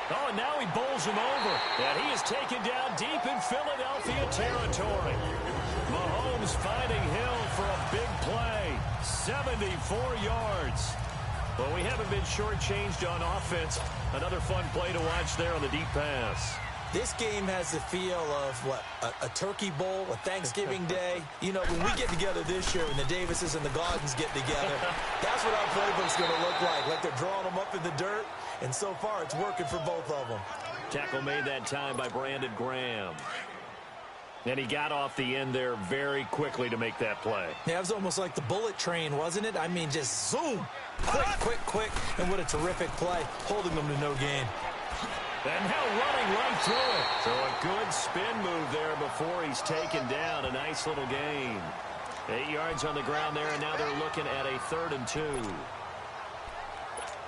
Oh, and now he bowls him over. And he is taken down deep in Philadelphia territory. Mahomes finding Hill for a big play. 74 yards. Well, we haven't been shortchanged on offense. Another fun play to watch there on the deep pass. This game has the feel of, what, a turkey bowl, a Thanksgiving day. You know, when we get together this year, when the Davises and the Gaudens get together, that's what our playbook's going to look like they're drawing them up in the dirt. And so far, it's working for both of them. Tackle made that time by Brandon Graham. And he got off the end there very quickly to make that play. Yeah, it was almost like the bullet train, wasn't it? I mean, just zoom. Quick, quick, quick. And what a terrific play, holding them to no gain. And now running right through it. So a good spin move there before he's taken down. A nice little gain. 8 yards on the ground there, and now they're looking at a 3rd and 2.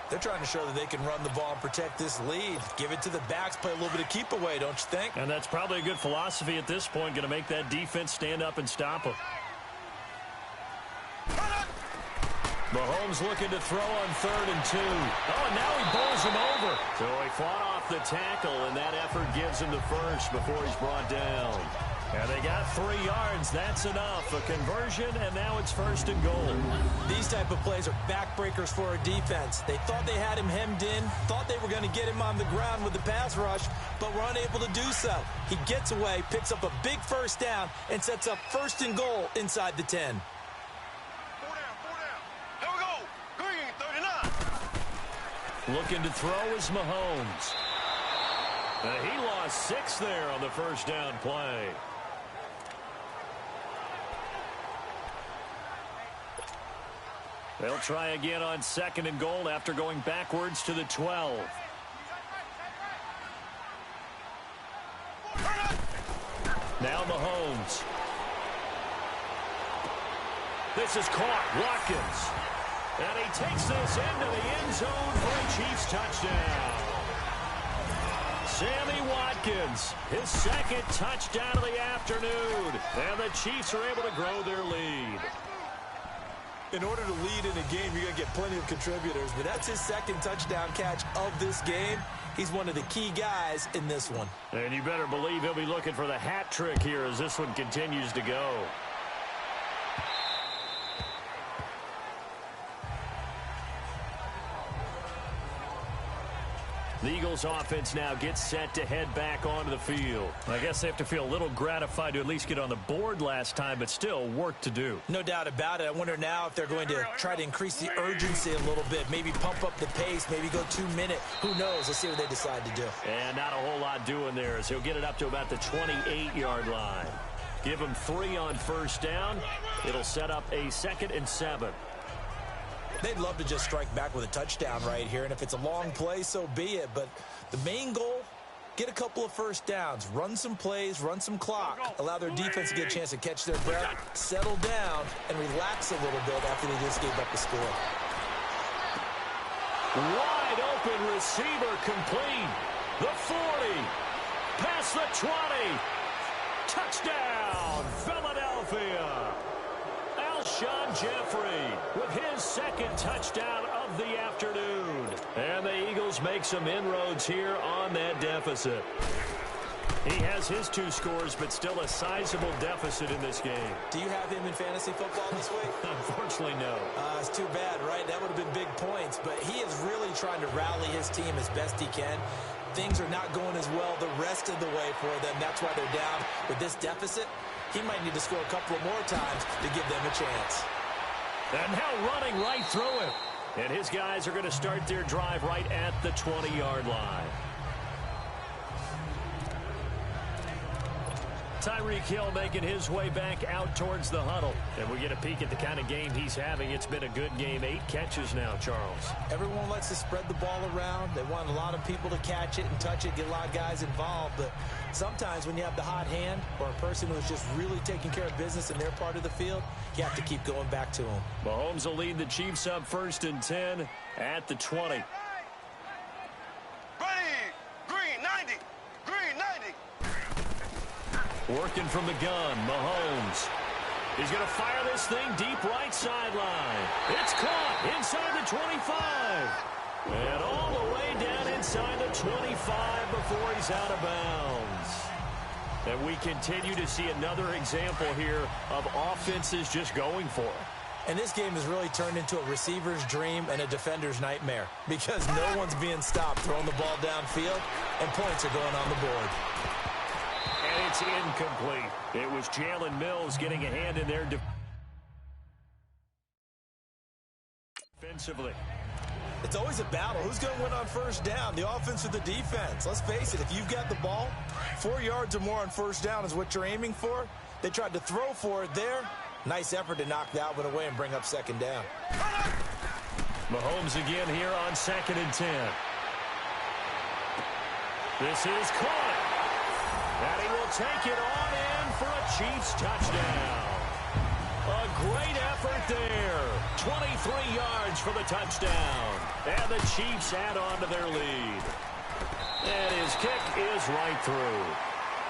They're trying to show that they can run the ball and protect this lead. Give it to the backs, play a little bit of keep away, don't you think? And that's probably a good philosophy at this point, going to make that defense stand up and stop them. Mahomes looking to throw on 3rd and 2. Oh, and now he bowls him over. So he fought off the tackle, and that effort gives him the first before he's brought down. And they got 3 yards. That's enough. A conversion, and now it's 1st and goal. These type of plays are backbreakers for a defense. They thought they had him hemmed in, thought they were going to get him on the ground with the pass rush, but were unable to do so. He gets away, picks up a big first down, and sets up 1st and goal inside the 10. Looking to throw is Mahomes. He lost 6 there on the first down play. They'll try again on 2nd and goal after going backwards to the 12. Now Mahomes. This is caught. Watkins. And he takes this into the end zone for a Chiefs touchdown. Sammy Watkins, his 2nd touchdown of the afternoon. And the Chiefs are able to grow their lead. In order to lead in a game, you're going to get plenty of contributors, but that's his 2nd touchdown catch of this game. He's one of the key guys in this one. And you better believe he'll be looking for the hat trick here as this one continues to go. The Eagles offense now gets set to head back onto the field. I guess they have to feel a little gratified to at least get on the board last time, but still work to do. No doubt about it. I wonder now if they're going to try to increase the urgency a little bit, maybe pump up the pace, maybe go 2-minute. Who knows? Let's see what they decide to do. And not a whole lot doing there as he'll get it up to about the 28-yard line. Give him 3 on first down. It'll set up a 2nd and 7. They'd love to just strike back with a touchdown right here, and if it's a long play, so be it. But the main goal, get a couple of first downs, run some plays, run some clock, allow their defense to get a chance to catch their breath, settle down, and relax a little bit after they just gave up the score. Wide open receiver complete. The 40, past the 20. Touchdown, Philadelphia. Alshon Jeffrey with his 2nd touchdown of the afternoon. And the Eagles make some inroads here on that deficit. He has his 2 scores, but still a sizable deficit in this game. Do you have him in fantasy football this week? Unfortunately, no. It's too bad, right? That would have been big points, but he is really trying to rally his team as best he can. Things are not going as well the rest of the way for them. That's why they're down with this deficit. He might need to score a couple of more times to give them a chance. And now running right through him. And his guys are going to start their drive right at the 20-yard line. Tyreek Hill making his way back out towards the huddle. And we get a peek at the kind of game he's having. It's been a good game. 8 catches now, Charles. Everyone likes to spread the ball around. They want a lot of people to catch it and touch it, get a lot of guys involved. But sometimes when you have the hot hand or a person who's just really taking care of business in their part of the field, you have to keep going back to them. Mahomes will lead the Chiefs up 1st and 10 at the 20. Ready, green 90, green 90. Working from the gun, Mahomes. He's going to fire this thing deep right sideline. It's caught inside the 25. And all the way down inside the 25 before he's out of bounds. And we continue to see another example here of offenses just going for it. And this game has really turned into a receiver's dream and a defender's nightmare because no one's being stopped throwing the ball downfield, and points are going on the board. And it's incomplete. It was Jalen Mills getting a hand in there defensively. It's always a battle. Who's going to win on first down, the offense or the defense? Let's face it, if you've got the ball, 4 yards or more on first down is what you're aiming for. They tried to throw for it there. Nice effort to knock that one away and bring up 2nd down. Mahomes again here on 2nd and 10. This is caught. And he will take it on in for a Chiefs touchdown. A great effort there. 23 yards for the touchdown. And the Chiefs add on to their lead. And his kick is right through.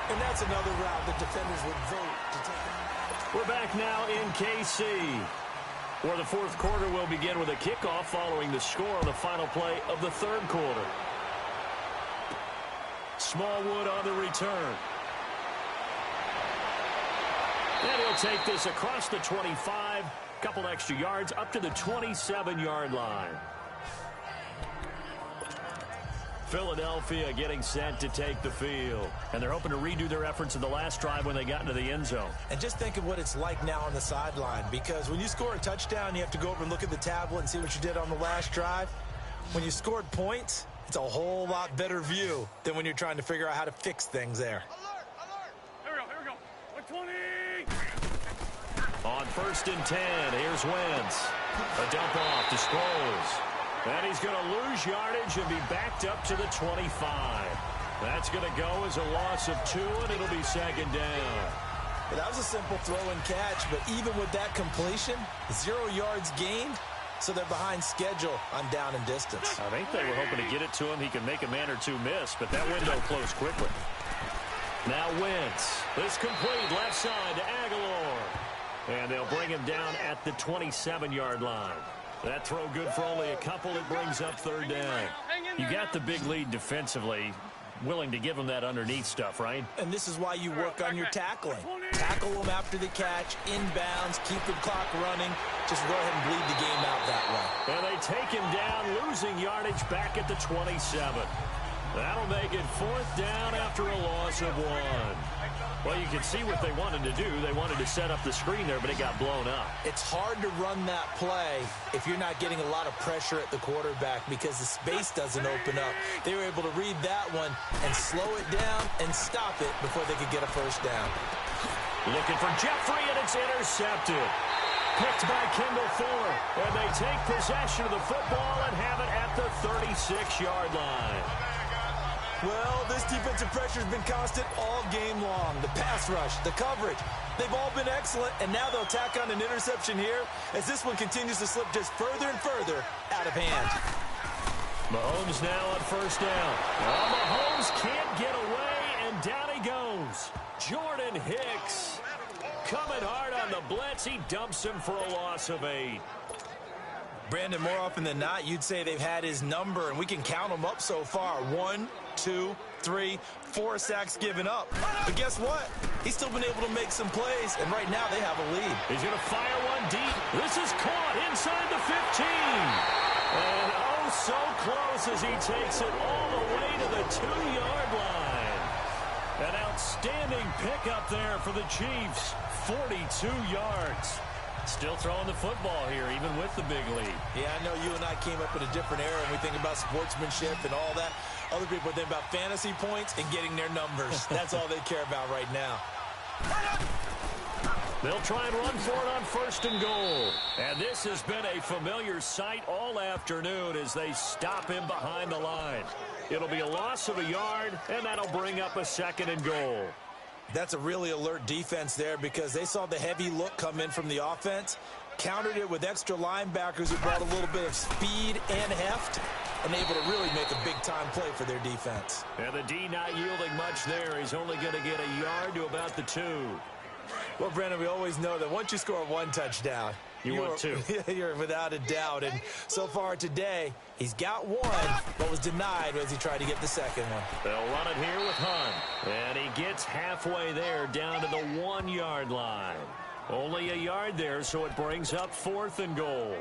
And that's another route the defenders would vote to take. We're back now in KC, where the 4th quarter will begin with a kickoff following the score on the final play of the 3rd quarter. Smallwood on the return. And he'll take this across the 25, couple extra yards up to the 27-yard line. Philadelphia getting set to take the field. And they're hoping to redo their efforts in the last drive when they got into the end zone. And just think of what it's like now on the sideline, because when you score a touchdown, you have to go over and look at the tablet and see what you did on the last drive. When you scored points, it's a whole lot better view than when you're trying to figure out how to fix things there. Here we go. 120. On 1st and 10, here's Wentz. A dump off to Sproles. And he's going to lose yardage and be backed up to the 25. That's going to go as a loss of 2, and it'll be 2nd down. Well, that was a simple throw and catch, but even with that completion, 0 yards gained, so they're behind schedule on down and distance. I think they were hoping to get it to him. He could make a man or two miss, but that window closed quickly. Now Wentz. This complete left side to Aguilar. And they'll bring him down at the 27-yard line. That throw good for only a couple. It brings up 3rd down. You got the big lead defensively, willing to give him that underneath stuff, right? And this is why you work on your tackling. tackle them after the catch, inbounds, keep the clock running. Just go ahead and bleed the game out that way. And they take him down, losing yardage back at the 27. That'll make it 4th down after a loss of 1. Well, you can see what they wanted to do. They wanted to set up the screen there, but it got blown up. It's hard to run that play if you're not getting a lot of pressure at the quarterback because the space doesn't open up. They were able to read that one and slow it down and stop it before they could get a first down. Looking for Jeffrey, and it's intercepted. Picked by Kendall Fuller, and they take possession of the football and have it at the 36-yard line. Well, this defensive pressure has been constant all game long. The pass rush, the coverage, they've all been excellent, and now they'll tack on an interception here as this one continues to slip just further and further out of hand. Mahomes now on first down. Well, Mahomes can't get away, and down he goes. Jordan Hicks coming hard on the blitz. He dumps him for a loss of 8. Brandon, more often than not, you'd say they've had his number, and we can count them up so far. 1, 2, 3, 4 sacks given up. But guess what? He's still been able to make some plays, and right now they have a lead. He's going to fire one deep. This is caught inside the 15. And oh, so close as he takes it all the way to the 2-yard line. An outstanding pickup there for the Chiefs. 42 yards. Still throwing the football here, even with the big lead. Yeah, I know you and I came up in a different era, and we think about sportsmanship and all that. Other people think about fantasy points and getting their numbers. That's all they care about right now. They'll try and run for it on 1st and goal. And this has been a familiar sight all afternoon as they stop him behind the line. It'll be a loss of a yard, and that'll bring up a 2nd and goal. That's a really alert defense there because they saw the heavy look come in from the offense, countered it with extra linebackers who brought a little bit of speed and heft, and able to really make a big-time play for their defense. And the D not yielding much there. He's only going to get a yard to about the 2. Well, Brandon, we always know that once you score 1 touchdown, you want 2. You're without a doubt. And so far today, he's got 1, but was denied as he tried to get the 2nd one. They'll run it here with Hunt. And he gets halfway there down to the 1-yard line. Only a yard there, so it brings up 4th and goal.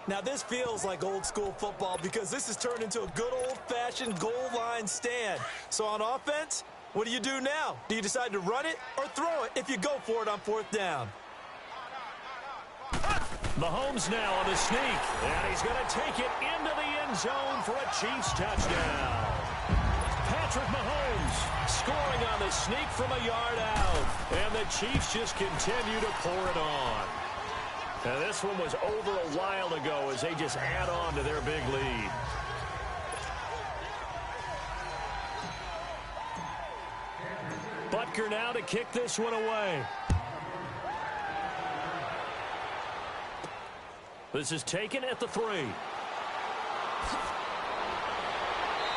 Now, this feels like old-school football because this has turned into a good old-fashioned goal line stand. So on offense, what do you do now? Do you decide to run it or throw it if you go for it on 4th down? Mahomes now on the sneak, and he's going to take it into the end zone for a Chiefs touchdown. Patrick Mahomes scoring on the sneak from a yard out, and the Chiefs just continue to pour it on. And this one was over a while ago as they just add on to their big lead. Butker now to kick this one away. This is taken at the 3.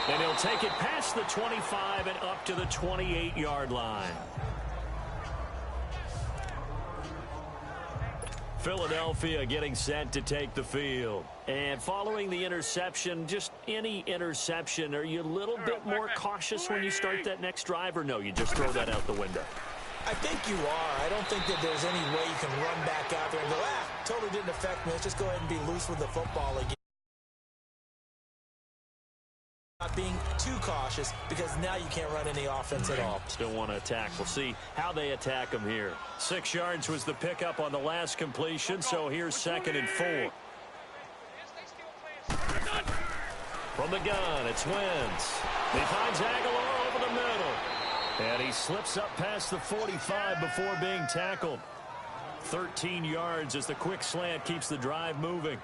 And he'll take it past the 25 and up to the 28-yard line. Philadelphia getting set to take the field. And following the interception, just any interception, are you a little bit more cautious when you start that next drive, or no, you just throw that out the window? I think you are. I don't think that there's any way you can run back out there and go, totally didn't affect me. Let's just go ahead and be loose with the football again. Not being too cautious because now you can't run any offense at all. Still want to attack. We'll see how they attack them here. 6 yards was the pickup on the last completion, so here's 2nd and 4. From the gun, it's Wentz. He finds Aguilar over the middle. And he slips up past the 45 before being tackled. 13 yards as the quick slant keeps the drive moving.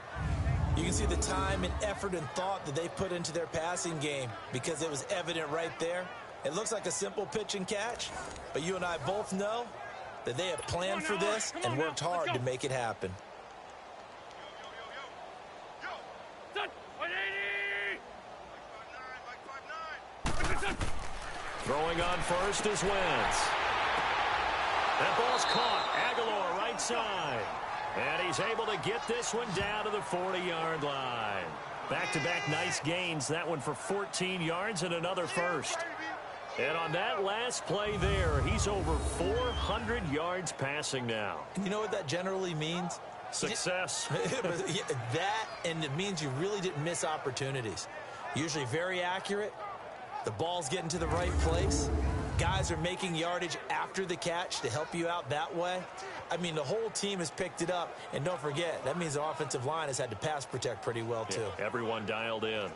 You can see the time and effort and thought that they put into their passing game because it was evident right there. It looks like a simple pitch and catch, but you and I both know that they have planned for this and worked hard to make it happen. Throwing on first is Wentz. That ball's caught. Aguilar right side. And he's able to get this one down to the 40-yard line. Back-to-back nice gains. That one for 14 yards and another first. And on that last play there, he's over 400 yards passing now. And you know what that generally means? Success. That, and it means you really didn't miss opportunities. Usually very accurate. The ball's getting to the right place. Guys are making yardage after the catch to help you out that way. I mean, the whole team has picked it up. And don't forget, that means the offensive line has had to pass protect pretty well, too. Yeah, everyone dialed in.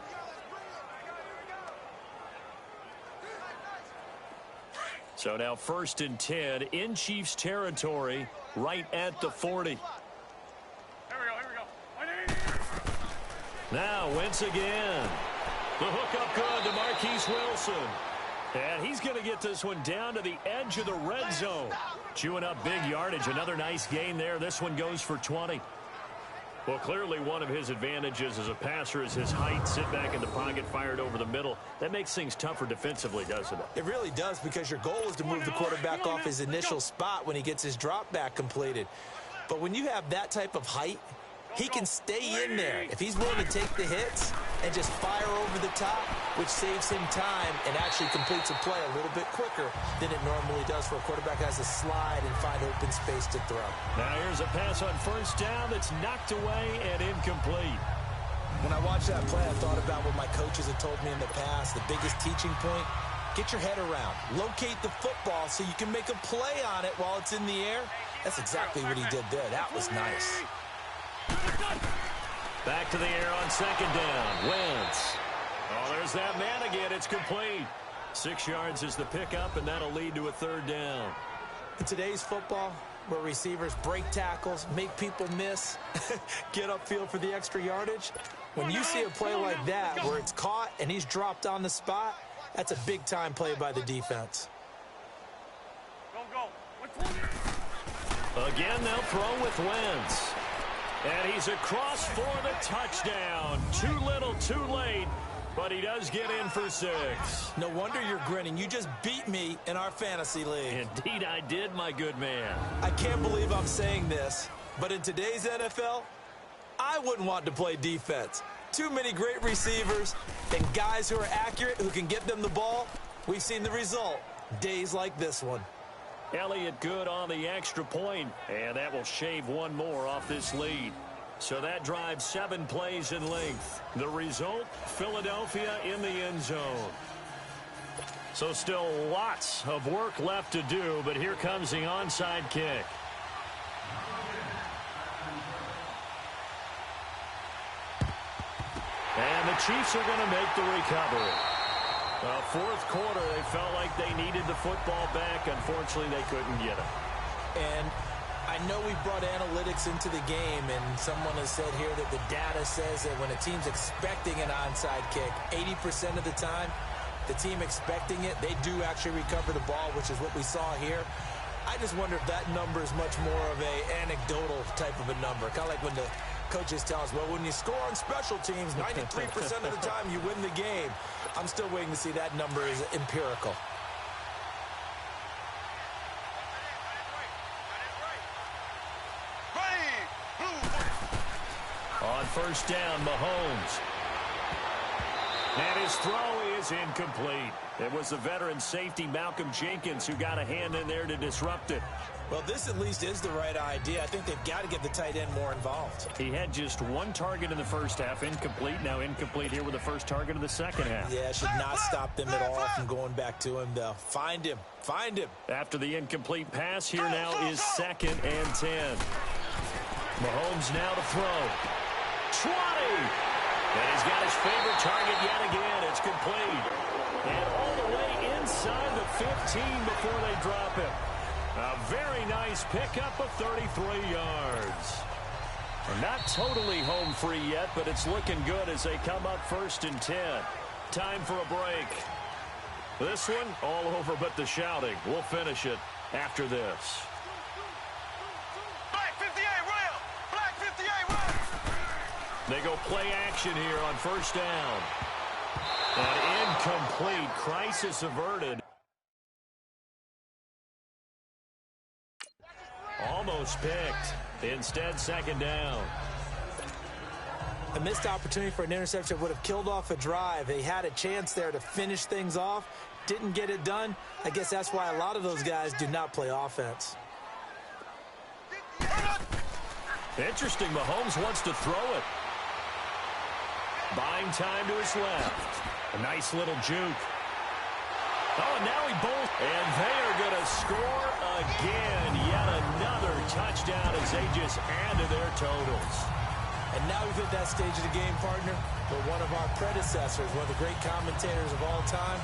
So now 1st and 10 in Chiefs territory, right at the 40. Now Wentz again. The hook up good to Marquise Wilson. And he's going to get this one down to the edge of the red zone. Chewing up big yardage. Another nice gain there. This one goes for 20. Well, clearly one of his advantages as a passer is his height. Sit back in the pocket, fired over the middle. That makes things tougher defensively, doesn't it? It really does, because your goal is to move the quarterback off his initial spot when he gets his drop back completed. But when you have that type of height, he can stay in there if he's willing to take the hits and just fire over the top, which saves him time and actually completes a play a little bit quicker than it normally does for a quarterback who has to slide and find open space to throw. Now here's a pass on 1st down that's knocked away and incomplete. When I watched that play, I thought about what my coaches had told me in the past. The biggest teaching point, get your head around. Locate the football so you can make a play on it while it's in the air. That's exactly what he did there. That was nice. Back to the air on 2nd down. Wentz. Oh, there's that man again. It's complete. 6 yards is the pickup, and that'll lead to a 3rd down. In today's football, where receivers break tackles, make people miss, get upfield for the extra yardage, when you see a play like that where it's caught and he's dropped on the spot, that's a big-time play by the defense. Again, they'll throw with Wentz. And he's across for the touchdown. Too little, too late, but he does get in for 6. No wonder you're grinning. You just beat me in our fantasy league. Indeed I did, my good man. I can't believe I'm saying this, but in today's NFL, I wouldn't want to play defense. Too many great receivers and guys who are accurate, who can get them the ball. We've seen the result. Days like this one. Elliott good on the extra point, and that will shave one more off this lead. So that drives 7 plays in length. The result, Philadelphia in the end zone. So still lots of work left to do, but here comes the onside kick. And the Chiefs are going to make the recovery. 4th quarter, they felt like they needed the football back. Unfortunately, they couldn't get it. And I know we brought analytics into the game, and someone has said here that the data says that when a team's expecting an onside kick, 80% of the time, the team expecting it, they do actually recover the ball, which is what we saw here. I just wonder if that number is much more of a anecdotal type of a number. Kind of like when the coaches tell us, well, when you score on special teams, 93% of the time you win the game. I'm still waiting to see that number is empirical. On 1st down, Mahomes. And his throw is incomplete. It was the veteran safety Malcolm Jenkins who got a hand in there to disrupt it. Well, this at least is the right idea. I think they've got to get the tight end more involved. He had just 1 target in the first half, incomplete. Now incomplete here with the first target of the second half. Yeah, it should not stop them at all from going back to him, though. Find him. Find him. After the incomplete pass, here now is 2nd and 10. Mahomes now to throw. 20! And he's got his favorite target yet again. It's complete. And all the way inside the 15 before they drop him. A very nice pickup of 33 yards. We're not totally home free yet, but it's looking good as they come up 1st and 10. Time for a break. This one all over but the shouting. We'll finish it after this. Black 58, rail! Black 58, rail! They go play action here on 1st down. An incomplete. Crisis averted. Almost picked. Instead, 2nd down. A missed opportunity for an interception would have killed off a drive. They had a chance there to finish things off. didn't get it done. I guess that's why a lot of those guys do not play offense. Interesting. Mahomes wants to throw it. Buying time to his left. A nice little juke. Oh, and now he bowls. And they are going to score again. Yet another touchdown as they just add to their totals. And now we've hit that stage of the game, partner, where one of our predecessors, one of the great commentators of all time,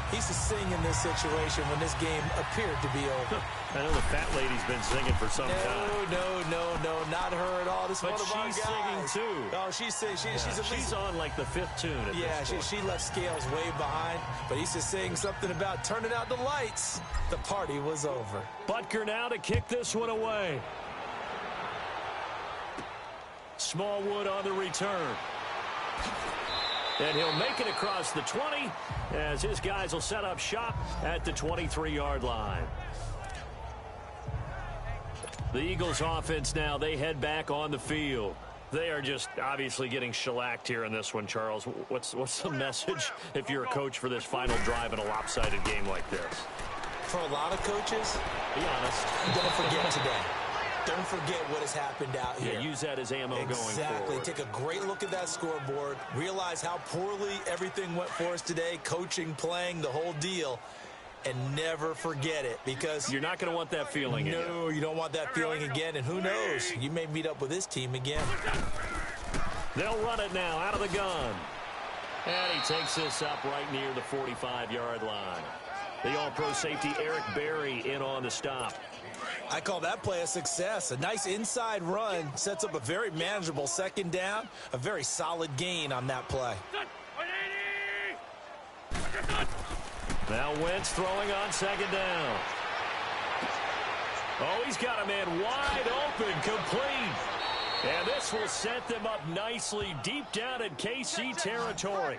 he used to sing in this situation when this game appeared to be over. I know the fat lady's been singing for some time. No, not her at all. This is one of our guys. But she's singing too. Oh, she's singing. She's on like the 5th tune at this point. She left Scales way behind, but he used to sing something about turning out the lights. The party was over. Butker now to kick this one away. Smallwood on the return. And he'll make it across the 20 as his guys will set up shop at the 23-yard line. The Eagles offense now, they head back on the field. They are just obviously getting shellacked here in this one, Charles. What's the message if you're a coach for this final drive in a lopsided game like this? For a lot of coaches, be honest, don't forget today. Don't forget what has happened out here. Yeah, use that as ammo going forward. Exactly. Take a great look at that scoreboard. Realize how poorly everything went for us today. Coaching, playing, the whole deal. And never forget it, because you're not going to want that feeling again. No, you don't want that feeling again. And who knows? You may meet up with this team again. They'll run it now out of the gun. And he takes this up right near the 45-yard line. The all-pro safety Eric Berry in on the stop. I call that play a success. A nice inside run sets up a very manageable second down. A very solid gain on that play. Now Wentz throwing on second down. Oh, he's got a man wide open, complete. And this will set them up nicely deep down in KC territory.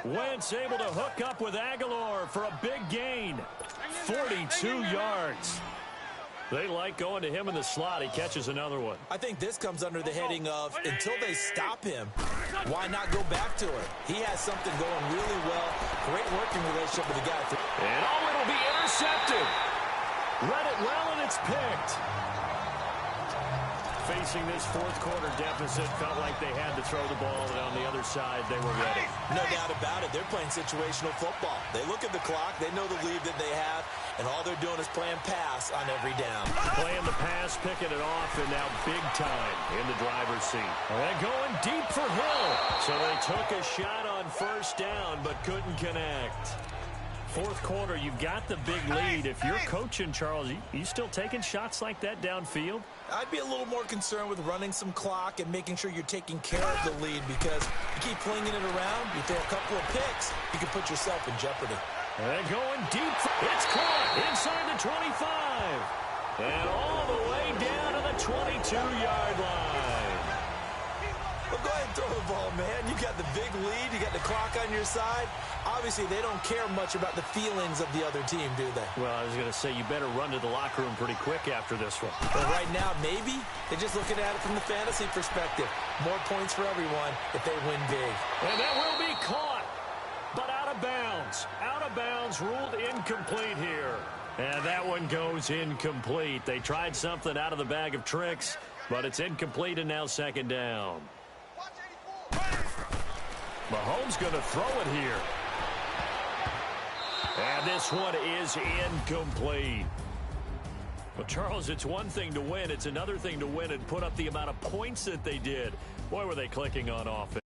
Wentz able to hook up with Aguilar for a big gain. 42 yards. They like going to him in the slot. He catches another one. I think this comes under the heading of, until they stop him, why not go back to it? He has something going really well. Great working relationship with the guy. And oh, it'll be intercepted. Read it well, and it's picked. Facing this fourth-quarter deficit, felt like they had to throw the ball, and on the other side, they were ready. No doubt about it. They're playing situational football. They look at the clock. They know the lead that they have, and all they're doing is playing pass on every down. Playing the pass, picking it off, and now big time in the driver's seat. And going deep for Hill. So they took a shot on first down, but couldn't connect. Fourth quarter, you've got the big lead. If you're coaching, Charles, you still taking shots like that downfield? I'd be a little more concerned with running some clock and making sure you're taking care of the lead, because you keep flinging it around, you throw a couple of picks, you can put yourself in jeopardy. And going deep. It's caught inside the 25. And all the way down to the 22-yard line. Well, go ahead and throw the ball, man. You got the big lead. You got the clock on your side. Obviously, they don't care much about the feelings of the other team, do they? Well, I was going to say, you better run to the locker room pretty quick after this one. But right now, maybe they're just looking at it from the fantasy perspective. More points for everyone if they win big. And that will be caught, but out of bounds. Out of bounds, ruled incomplete here. And that one goes incomplete. They tried something out of the bag of tricks, but it's incomplete, and now second down. Mahomes going to throw it here. And this one is incomplete. Well, Charles, it's one thing to win. It's another thing to win and put up the amount of points that they did. Boy, were they clicking on offense.